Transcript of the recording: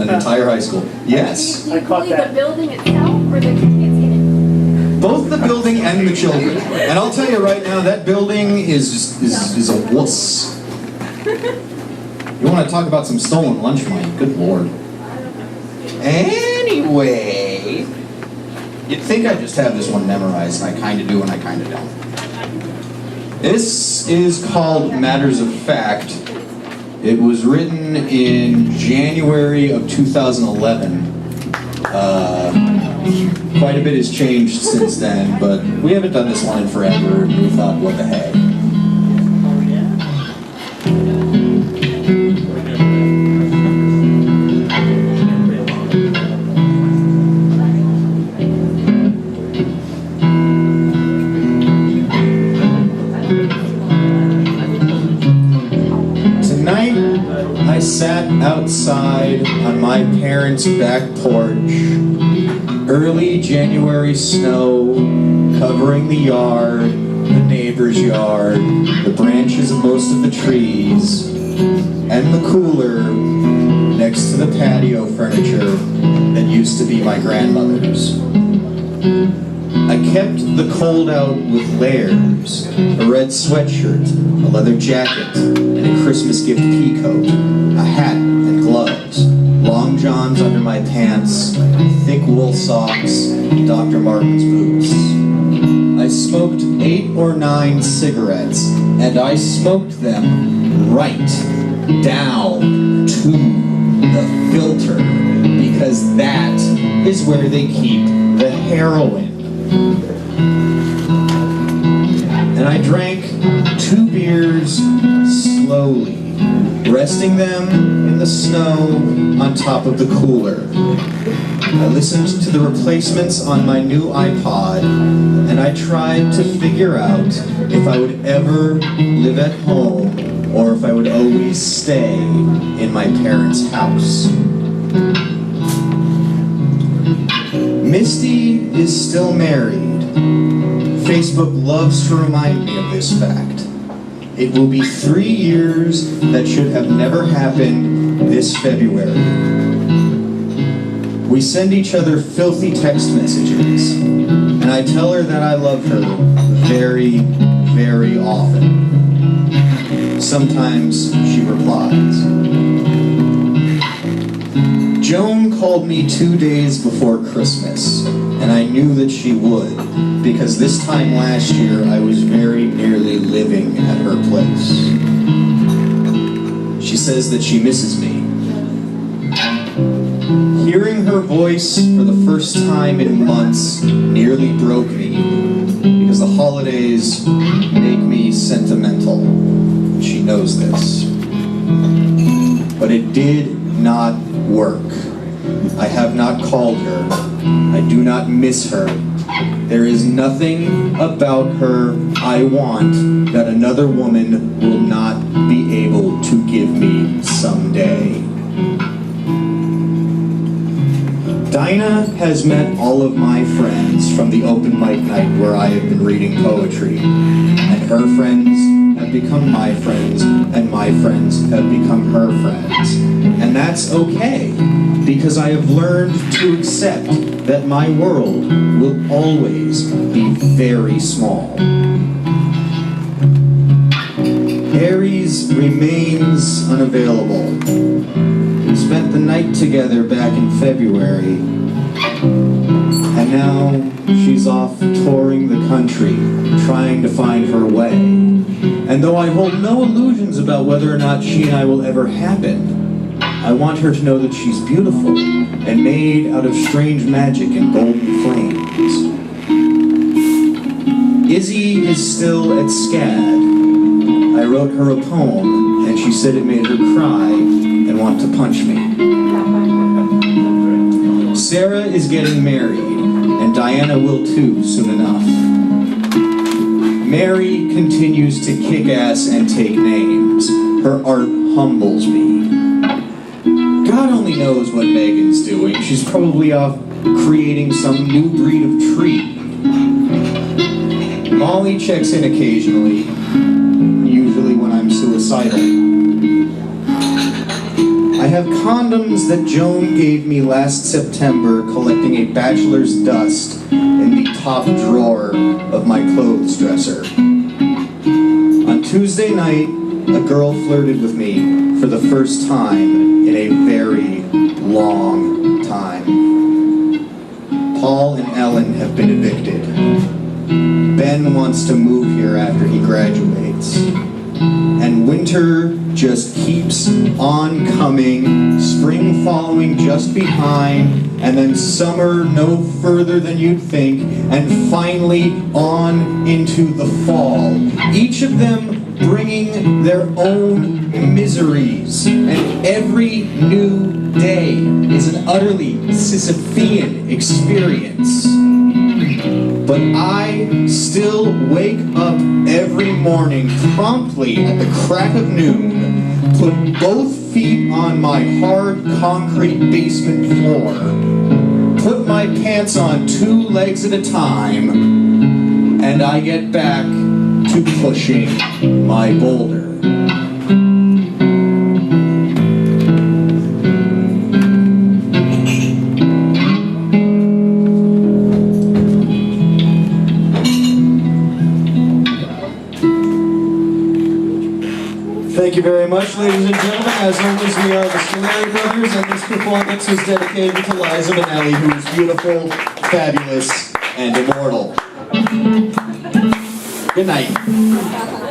an entire high school. Yes. Do you bully the building itself or the kids in it? Both the building and the children. And I'll tell you right now, that building is a wuss. You want to talk about some stolen lunch money? Good Lord. Anyway, you'd think I just have this one memorized, and I kind of do and I kind of don't. This is called Matters of Fact. It was written in January of 2011. Quite a bit has changed since then, but we haven't done this line forever, and we thought, what the heck. Tonight, I sat outside on my parents' back porch. Early January snow covering the yard, the neighbor's yard, the branches of most of the trees, and the cooler next to the patio furniture that used to be my grandmother's. I kept the cold out with layers, a red sweatshirt, a leather jacket, and a Christmas gift pea coat, a hat and gloves, long johns under my pants, thick wool socks, Dr. Martens boots. I smoked 8 or 9 cigarettes, and I smoked them right down to the filter, because that is where they keep the heroin. And I drank 2 beers slowly, resting them in the snow on top of the cooler. I listened to the replacements on my new iPod, and I tried to figure out if I would ever live at home or if I would always stay in my parents' house. Misty is still married. Facebook loves to remind me of this fact. It will be 3 years that should have never happened this February. We send each other filthy text messages, and I tell her that I love her very, very often. Sometimes she replies. Joan called me 2 days before Christmas, and I knew that she would, because this time last year I was very nearly living at her place. She says that she misses me. Hearing her voice for the first time in months nearly broke me, because the holidays make me sentimental. She knows this. But it did not work. I have not called her. I do not miss her. There is nothing about her I want that another woman will not be able to give me someday. Dinah has met all of my friends from the open mic night where I have been reading poetry, and her friends have become my friends, and my friends have become her friends. And that's okay, because I have learned to accept that my world will always be very small. Aries remains unavailable. We spent the night together back in February, and now she's off touring the country, trying to find her way. And though I hold no illusions about whether or not she and I will ever happen, I want her to know that she's beautiful and made out of strange magic and golden flames. Izzy is still at SCAD. I wrote her a poem, and she said it made her cry and want to punch me. Sarah is getting married, and Diana will too soon enough. Mary continues to kick ass and take names. Her art humbles me. God only knows what Megan's doing. She's probably off creating some new breed of tree. Molly checks in occasionally, usually when I'm suicidal. I I have condoms that Joan gave me last September, collecting a bachelor's dust in the top drawer of my clothes dresser. On Tuesday night, a girl flirted with me for the first time in a very long time. Paul and Ellen have been evicted. Ben wants to move here after he graduates. And winter just keeps on coming, spring following just behind, and then summer no further than you'd think, and finally on into the fall. Each of them bringing their own miseries, and every new day is an utterly Sisyphean experience. But I still wake up every morning promptly at the crack of noon, put both feet on my hard concrete basement floor, put my pants on 2 legs at a time, and I get back to pushing my boulder. Thank you very much, ladies and gentlemen. As always, we are the Scholeri brothers, and this performance is dedicated to Liza Minnelli, who is beautiful, fabulous, and immortal. Good night.